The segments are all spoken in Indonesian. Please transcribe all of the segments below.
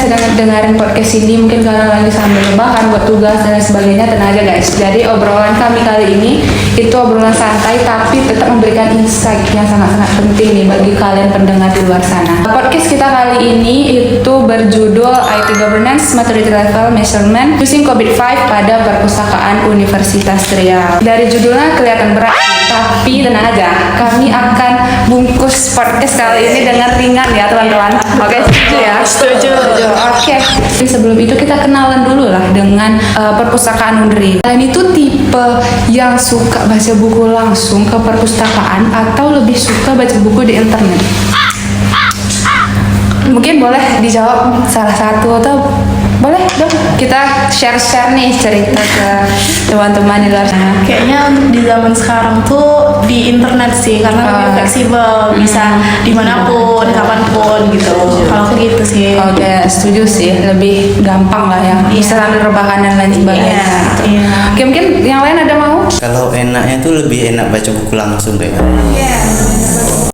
sedang dengerin podcast ini, mungkin kalian lagi sambil rebahan buat tugas dan lain sebagainya, tenang aja guys. Jadi obrolan kami kali ini itu obrolan santai tapi tetap memberikan insight yang sangat-sangat penting nih bagi kalian pendengar di luar sana. Podcast kita kali ini itu berjudul IT Governance Maturity Level Measurement Using COVID-5 pada Perpustakaan Universitas Riau. Dari judulnya kelihatan berat, tapi tenang aja, kami akan bungkus podcast kali ini dengan ringan ya teman-teman. Oke, setuju ya? Setuju. Oke. Sebelum itu kita kenalan dulu lah dengan Perpustakaan Unri. Kalian itu tipe yang suka baca buku langsung ke perpustakaan atau lebih suka baca buku di internet? Mungkin boleh dijawab salah satu atau boleh dong kita share nih cerita ke teman-teman di luar sana. Kayaknya untuk di zaman sekarang tuh di internet sih karena lebih fleksibel, bisa dimanapun, kapanpun gitu. Kalau aku gitu sih. Oke, setuju sih, lebih gampang lah ya. Bisa sambil rebahan dan lain sebagainya. Iya. Oke, mungkin yang lain ada mau? Kalau enaknya tuh lebih enak baca buku langsung kayak.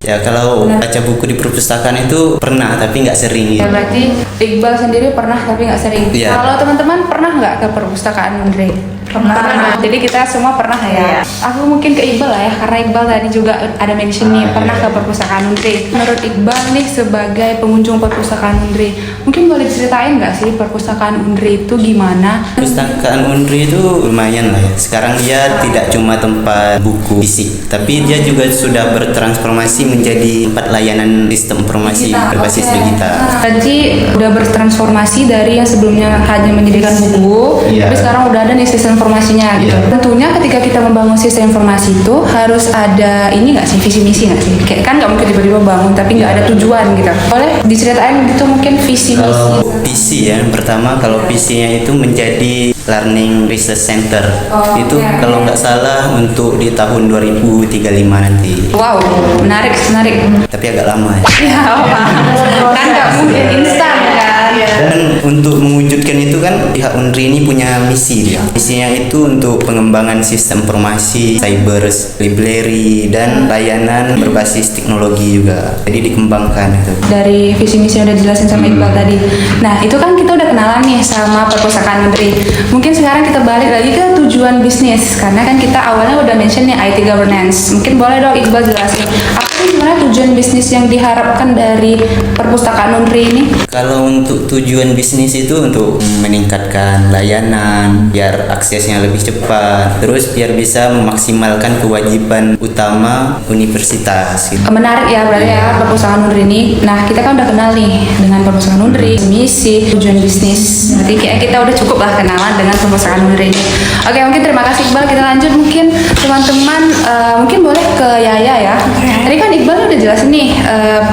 Ya kalau baca buku di perpustakaan itu pernah tapi nggak sering Ya, gitu. berarti Iqbal sendiri pernah tapi nggak sering. Iya. Kalau teman-teman pernah nggak ke perpustakaan Unri? Pernah. Jadi kita semua pernah ya. Iya. Aku mungkin ke Iqbal lah ya, karena Iqbal tadi juga ada mention nih pernah ke perpustakaan Unri. Menurut Iqbal nih sebagai pengunjung perpustakaan Unri, mungkin boleh diceritain nggak sih perpustakaan Unri itu gimana? Perpustakaan Unri itu lumayan lah ya. Sekarang dia tidak cuma tempat buku fisik, tapi dia juga sudah bertransformasi menjadi tempat layanan sistem informasi berbasis digital. Berarti udah bertransformasi dari yang sebelumnya hanya menyediakan buku, Iya. tapi sekarang udah ada nih sistem informasinya gitu. Iya. Tentunya ketika kita membangun sistem informasi itu harus ada ini nggak sih, visi misi nggak sih? Kayak kan nggak mungkin tiba-tiba bangun tapi nggak ada tujuan gitu. Boleh diceritain gitu mungkin visi misi? Kalau PC ya, pertama kalau PC-nya itu menjadi Learning Research Center. Itu kalau nggak salah untuk di tahun 2035 nanti. Wow, menarik. Tapi agak lama ya. Ya, kan nggak mungkin instan kan? Dan untuk mewujudkan itu kan pihak Unri ini punya misi dia. Misinya itu untuk pengembangan sistem informasi, cyber library dan layanan berbasis teknologi juga. Jadi dikembangkan itu. Dari visi misi yang udah dijelasin sama Iqbal tadi. Nah, itu kan kita udah kenalan nih sama perpustakaan Unri. Mungkin sekarang kita balik lagi ke tujuan bisnis, karena kan kita awalnya udah mention nih IT governance. Mungkin boleh dong Iqbal jelasin apa sih sebenarnya tujuan bisnis yang diharapkan dari perpustakaan Unri ini? Kalau untuk tujuan bisnis itu untuk meningkatkan layanan, biar aksesnya lebih cepat, terus biar bisa memaksimalkan kewajiban utama universitas. Gitu. Menarik ya berarti ya perpustakaan Unri ini. Nah, kita kan udah kenal nih dengan perpustakaan Unri, misi, tujuan bisnis. Berarti kayak kita udah cukup lah kenalan dengan perpustakaan Unri ini. Oke, mungkin terima kasih Iqbal. Kita lanjut mungkin teman-teman mungkin boleh ke Yaya ya. Tadi kan Iqbal udah jelasin nih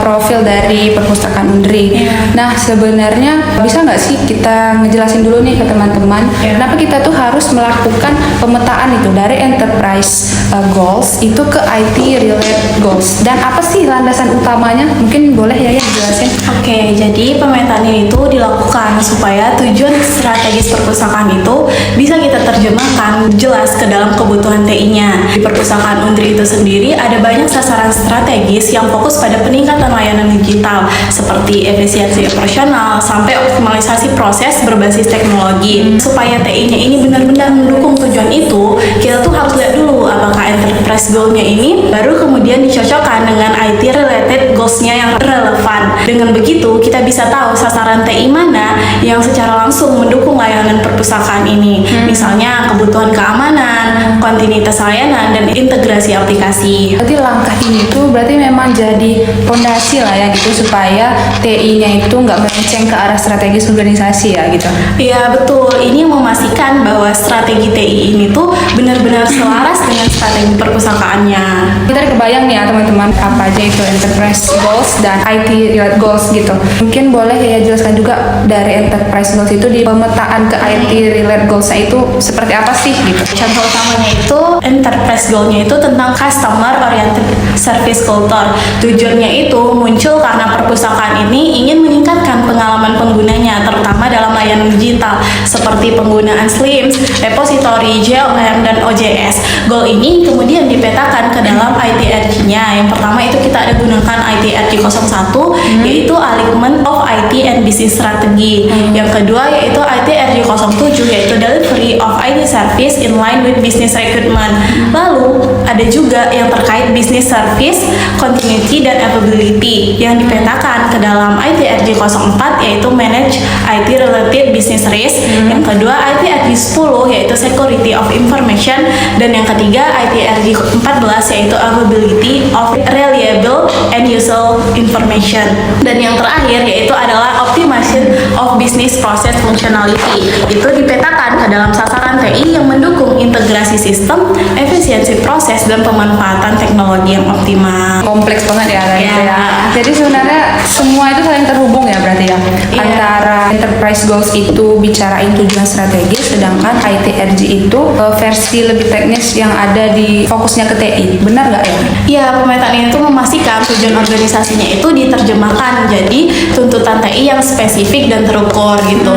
profil dari perpustakaan Unri. Nah, sebenarnya bisa nggak sih kita ngejelasin dulu nih ke teman-teman kenapa kita tuh harus melakukan pemetaan itu dari enterprise goals itu ke IT related goals, dan apa sih landasan utamanya? Mungkin boleh ya dijelasin. Oke, jadi pemetaan ini tuh dilakukan supaya tujuan strategis perpustakaan itu bisa kita terjemahkan jelas ke dalam kebutuhan TI-nya. Di perpustakaan Unri itu sendiri ada banyak sasaran strategis yang fokus pada peningkatan layanan digital seperti efisiensi operasional sampai optimalisasi proses berbasis teknologi. Supaya TI-nya ini benar-benar mendukung tujuan itu, kita tuh harus lihat dulu apakah enterprise goal-nya ini baru kemudian dicocokkan dengan IT related goals-nya yang relevan. Dengan begitu, kita bisa tahu sasaran TI mana yang secara langsung mendukung layanan perpustakaan ini. Misalnya kebutuhan keamanan, kontinuitas layanan, dan integrasi aplikasi. Berarti langkah ini tuh berarti memang jadi fondasi lah ya gitu supaya TI-nya itu nggak melenceng ke arah strategis organisasi ya gitu. Iya betul, ini memastikan bahwa strategi TI ini tuh benar-benar selaras dengan strategi perpustakaannya. Kita udah kebayang nih ya teman-teman apa aja itu enterprise goals dan IT related goals gitu. Mungkin boleh ya jelaskan juga dari enterprise goals itu di pemetaan ke IT related goals-nya itu seperti apa sih gitu. Contoh utamanya itu enterprise goal-nya itu tentang customer oriented service culture. Tujuannya itu muncul karena perpustakaan ini ingin meningkatkan pengalaman penggunanya terutama dalam layanan digital seperti penggunaan SLIMS, repository, JOM, dan OJS. Goal ini kemudian dipetakan ke dalam ITRG-nya. Yang pertama itu kita ada gunakan ITRG 01 yaitu Alignment of IT and Business Strategy. Yang kedua yaitu ITRG 07 yaitu Delivery of IT Service in line with Business Recruitment. Lalu ada juga yang terkait Business Service, Continuity, dan Availability yang dipetakan ke dalam ITRG 04 yaitu Manage IT Related Business Risk. Yang kedua ITRG 10 yaitu Security of Information, dan yang ketiga ITRG 14 yaitu Availability of Reliable and Useful Information. Dan yang terakhir yaitu adalah Optimization of Business Process Functionality. Itu dipetakan ke dalam sasaran TI yang mendukung integrasi sistem, efisiensi proses, dan pemanfaatan teknologi yang optimal. Kompleks banget ya, Iya. ya. Jadi sebenarnya semua itu saling terhubung ya berarti ya. Iya. Antara enterprise goals itu bicarain tujuan strategis, sedangkan ITRG itu versi lebih teknis yang ada di fokusnya ke TI. Benar nggak ya? Ya, pemetaan ini tuh memastikan tujuan organisasinya itu diterjemahkan jadi tuntutan TI yang spesifik dan terukur gitu.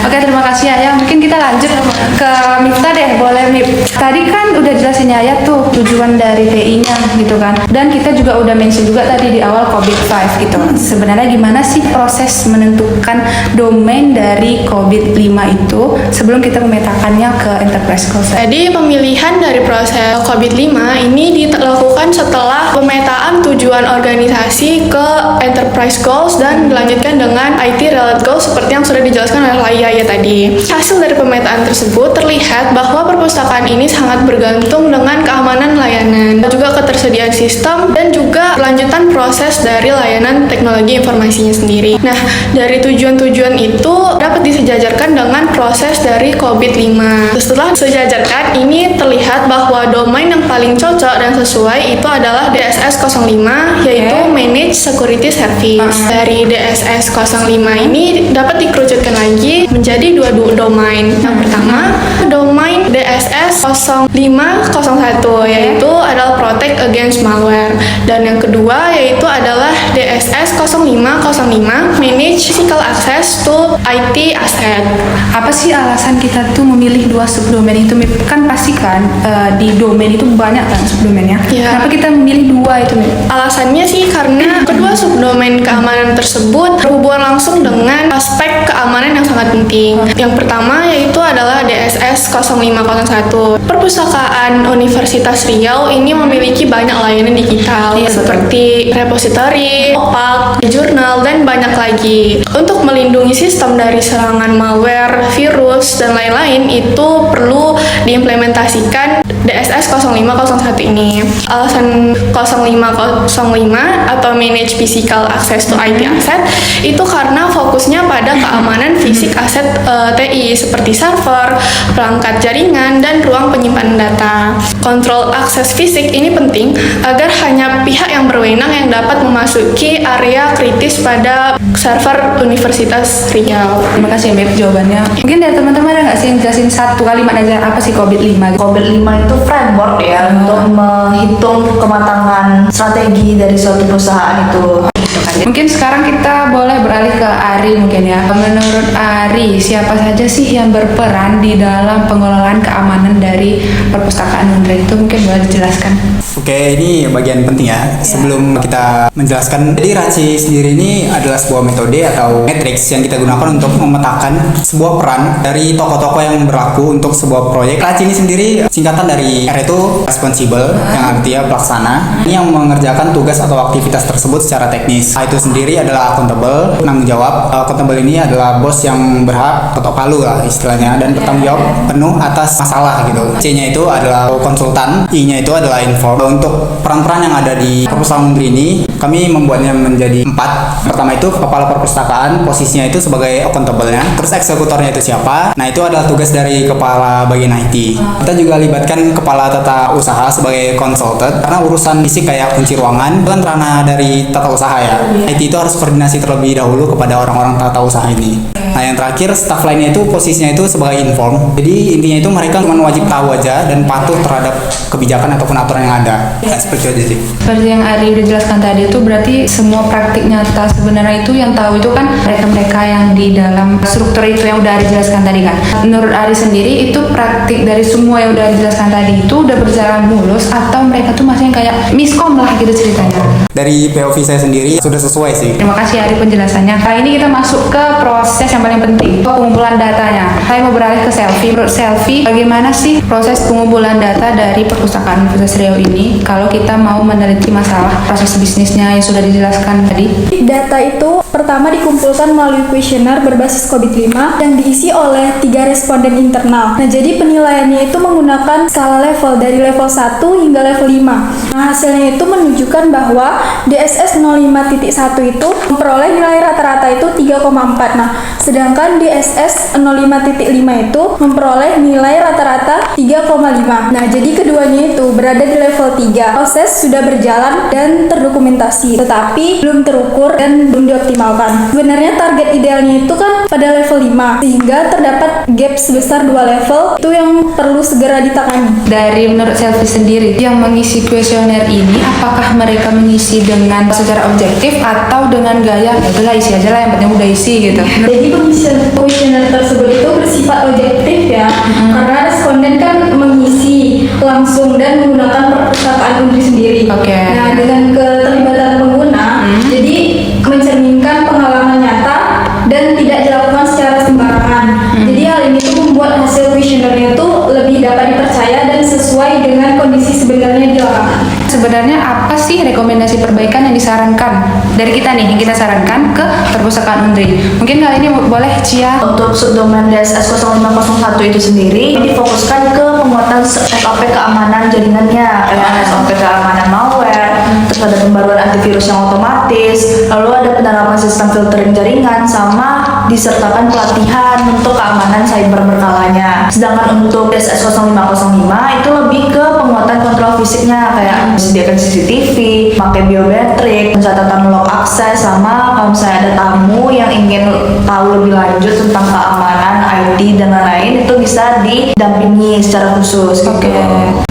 Oke, terima kasih Ayah. Mungkin kita lanjut ke Miftah deh, boleh Mif. Tadi kan udah jelasin Ayah tuh tujuan dari TI-nya gitu kan. Dan kita juga udah mention juga tadi di awal COVID-5 gitu. Sebenarnya gimana sih proses menentukan domain dari COVID-5 itu sebelum kita memetakannya ke enterprise goals? Jadi pemilihan dari proses COVID-5 ini dilakukan setelah pemetaan tujuan organisasi ke enterprise goals dan dilanjutkan dengan IT related goals seperti yang sudah dijelaskan oleh Yaya tadi. Hasil dari pemetaan tersebut terlihat bahwa perpustakaan ini sangat bergantung dengan keamanan layanan, juga ketersediaan sistem, dan juga kelanjutan proses dari layanan teknologi informasinya sendiri. Nah, dari tujuan-tujuan itu dapat disejajarkan dengan proses dari COVID-5. Setelah disejajarkan, ini terlihat bahwa domain yang paling cocok dan sesuai itu adalah DSS 05, yaitu Manage Security Service. Dari DSS 05 ini dapat dikerucutkan lagi menjadi dua domain. Yang pertama, domain DSS 0501 yaitu adalah Protect Against Malware, dan yang kedua yaitu adalah DSS 0505 Manage Physical Access to IT Asset. Apa sih alasan kita tuh memilih dua subdomain itu, Mif? Kan pasti kan di domain itu banyak kan subdomainnya. Iya. Kenapa kita memilih dua itu, Mif? Alasannya sih karena kedua subdomain keamanan tersebut berhubungan langsung dengan aspek keamanan yang sangat penting. Yang pertama yaitu adalah DSS 0501. Perpustakaan Universitas Riau ini memiliki banyak layanan digital seperti repository, OPAC, jurnal, dan banyak lagi. Untuk melindungi sistem dari serangan malware, virus, dan lain-lain itu perlu diimplementasikan DSS 0501 ini. Alasan 0505 atau Manage Physical Access to IT Asset itu karena fokusnya pada keamanan fisik aset TI seperti server, perangkat jaringan, dan ruang penyimpanan data. Kontrol akses fisik ini penting agar hanya pihak yang berwenang yang dapat memasuki area kritis pada server Universitas Riau. Terima kasih ya, Mif, jawabannya. Mungkin dari teman-teman ada nggak sih yang jelasin satu kalimat aja apa sih COVID-5? COVID-5 itu framework ya untuk menghitung kematangan strategi dari suatu perusahaan itu. Mungkin sekarang kita boleh beralih ke Ari mungkin ya. Menurut Ari, siapa saja sih yang berperan di dalam pengelolaan keamanan dari perpustakaan Unra itu, mungkin boleh dijelaskan? Oke, ini bagian penting ya. Sebelum kita menjelaskan, jadi RACI sendiri ini adalah sebuah metode atau matriks yang kita gunakan untuk memetakan sebuah peran dari tokoh-tokoh yang berlaku untuk sebuah proyek. RACI ini sendiri singkatan dari R itu responsible, yang artinya pelaksana. Ini yang mengerjakan tugas atau aktivitas tersebut secara teknis. A itu sendiri adalah accountable, penanggung jawab. Accountable ini adalah bos yang berhak ketok palu lah istilahnya, dan bertanggung jawab penuh atas masalah gitu. C-nya itu adalah konsultan, I-nya itu adalah inform. Untuk peran-peran yang ada di perpustakaan Unri ini, kami membuatnya menjadi 4. Pertama itu kepala perpustakaan, posisinya itu sebagai accountable-nya. Terus eksekutornya itu siapa? Nah, itu adalah tugas dari kepala bagian IT. Kita juga libatkan kepala tata usaha sebagai konsultan, karena urusan fisik kayak kunci ruangan itu kan ranah dari tata usaha ya. IT itu harus koordinasi terlebih dahulu kepada orang-orang tata usaha ini. Nah yang terakhir staff lainnya itu posisinya itu sebagai inform. Jadi intinya itu mereka cuma wajib tahu aja dan patuh terhadap kebijakan ataupun aturan yang ada. Nah, seperti itu aja sih. Seperti yang Ari udah jelaskan tadi itu berarti semua praktik nyata sebenarnya itu yang tahu itu kan mereka-mereka yang di dalam struktur itu yang udah Ari jelaskan tadi kan. Menurut Ari sendiri itu praktik dari semua yang udah Ari jelaskan tadi itu udah berjalan mulus atau mereka tuh masih kayak miskom lah gitu ceritanya. Dari POV saya sendiri sudah sesuai sih. Terima kasih Ari penjelasannya. Kali ini kita masuk ke proses yang paling penting, pengumpulan datanya. Saya mau beralih ke Selfie. Menurut Selfie, bagaimana sih proses pengumpulan data dari perpustakaan Universitas Riau ini kalau kita mau meneliti masalah proses bisnisnya yang sudah dijelaskan tadi? Data itu pertama dikumpulkan melalui kuesioner berbasis COVID-5 yang diisi oleh 3 responden internal. Nah, jadi penilaiannya itu menggunakan skala level dari level 1 hingga level 5. Nah, hasilnya itu menunjukkan bahwa DSS 05.1 itu memperoleh nilai rata-rata itu 3,4. Nah, sedangkan DSS 05.5 itu memperoleh nilai rata-rata 3,5. Nah, jadi keduanya itu berada di level 3. Proses sudah berjalan dan terdokumentasi, tetapi belum terukur dan belum dioptimalkan. Sebenarnya target idealnya itu kan pada level 5, sehingga terdapat gap sebesar 2 level itu yang perlu segera ditangani. Dari menurut Selfie sendiri, yang mengisi kuesioner ini apakah mereka mengisi dengan secara objektif atau dengan gaya ya udahlah isi aja lah yang penting udah isi gitu? Jadi pengisian kuesioner tersebut itu bersifat objektif ya, karena responden kan mengisi langsung dan menggunakan perpustakaan Undri sendiri. Oke. Nah, dengan keterlibatan pengguna, jadi mencerminkan pengalaman nyata dan tidak dilakukan secara sembarangan. Jadi hal ini tuh membuat hasil kuesionernya itu lebih dapat dipercaya dan sesuai dengan kondisi sebenarnya di lapangan. Sebenarnya apa sih rekomendasi perbaikan yang disarankan dari kita nih, yang kita sarankan ke perpustakaan Undri? Mungkin kali ini boleh Cia. Untuk subdomain DSS 0501 itu sendiri difokuskan ke penguatan SOP keamanan jaringannya, kayak SOP keamanan malware, terus ada pembaruan antivirus yang otomatis, lalu ada penerapan sistem filtering jaringan, sama disertakan pelatihan untuk keamanan cyber berkalanya. Sedangkan untuk DSS 0505 itu lebih ke penguatan kontrol fisiknya, kayak disediakan CCTV, pakai biometrik, pencatatan log akses, sama kalau misalnya ada tamu yang ingin tahu lebih lanjut tentang keamanan IT dan lain-lain, itu bisa didampingi secara khusus. Oke.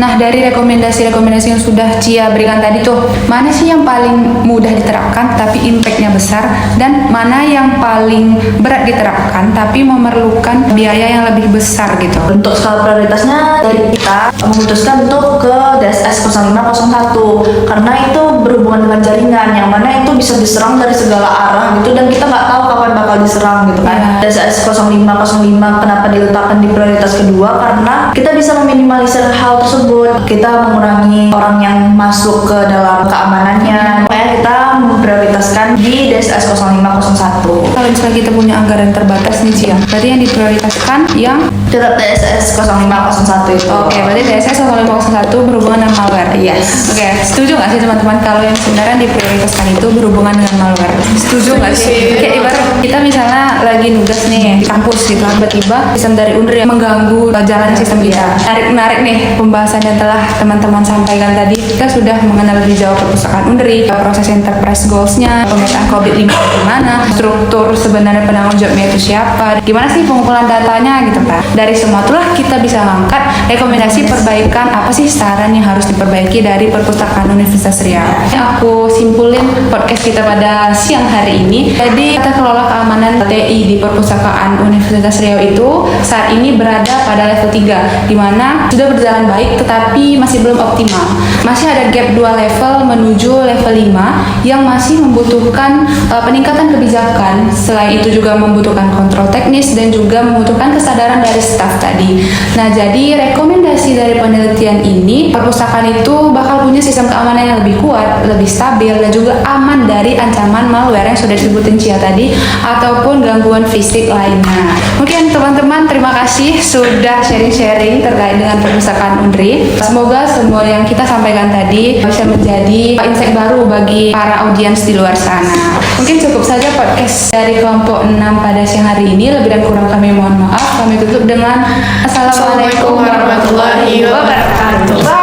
Nah, dari rekomendasi-rekomendasi yang sudah Cia berikan tadi tuh, mana sih yang paling mudah diterapkan tapi impactnya besar, dan mana yang paling berat diterapkan tapi memerlukan biaya yang lebih besar gitu? Untuk skala prioritasnya dari kita memutuskan untuk ke DSS 0501 karena itu berhubungan dengan jaringan yang mana itu bisa diserang dari segala arah gitu, dan kita nggak tahu kapan bakal diserang gitu kan. DSS 0505 kenapa diletakkan di prioritas kedua, karena kita bisa meminimalisir hal tersebut, kita mengurangi orang yang masuk ke dalam keamanannya, makanya kita memprioritaskan di DSS 0501. Kalau misalnya kita punya anggaran terbatas nih Cia, berarti yang diprioritaskan yang Tetap DSS 0501 itu. Oke, berarti DSS 0501 berhubungan dengan malware. Yes. Oke, setuju nggak sih teman-teman kalau yang sebenarnya diprioritaskan itu berhubungan dengan malware? Setuju nggak sih? Kayak ibarat kita misalnya lagi nugas nih di kampus gitu, tiba-tiba sistem dari Undri yang mengganggu jalan sistem kita. Menarik nih pembahasan yang telah teman-teman sampaikan tadi. Kita sudah mengenal lebih jauh perpustakaan Undri, proses enterprise goals-nya, pemetaan COVID-5 gimana, struktur sebenarnya penanggung jawabnya itu siapa, gimana sih pengumpulan datanya gitu kan. Dari semua itulah kita bisa mengangkat rekomendasi perbaikan apa sih saran yang harus diperbaiki dari perpustakaan Universitas Riau. Aku simpulin podcast kita pada siang hari ini. Jadi tata kelola keamanan TI di perpustakaan Universitas Riau itu saat ini berada pada level 3, di mana sudah berjalan baik tetapi masih belum optimal. Masih ada gap 2 level menuju level 5 yang masih membutuhkan peningkatan kebijakan. Selain itu juga membutuhkan kontrol teknis dan juga membutuhkan kesadaran dari staff tadi. Nah, jadi rekomendasi dari penelitian ini, perpustakaan itu bakal punya sistem keamanan yang lebih kuat, lebih stabil, dan juga aman dari ancaman malware yang sudah disebutin Cia tadi, ataupun gangguan fisik lainnya. Mungkin teman-teman terima kasih sudah sharing-sharing terkait dengan perpustakaan Undri. Semoga semua yang kita sampaikan tadi bisa menjadi insight baru bagi para audiens di luar sana. Mungkin cukup saja podcast dari kelompok 6 pada siang hari ini. Lebih dan kurang kami mohon maaf. Kami tutup dengan Assalamualaikum warahmatullahi wabarakatuh.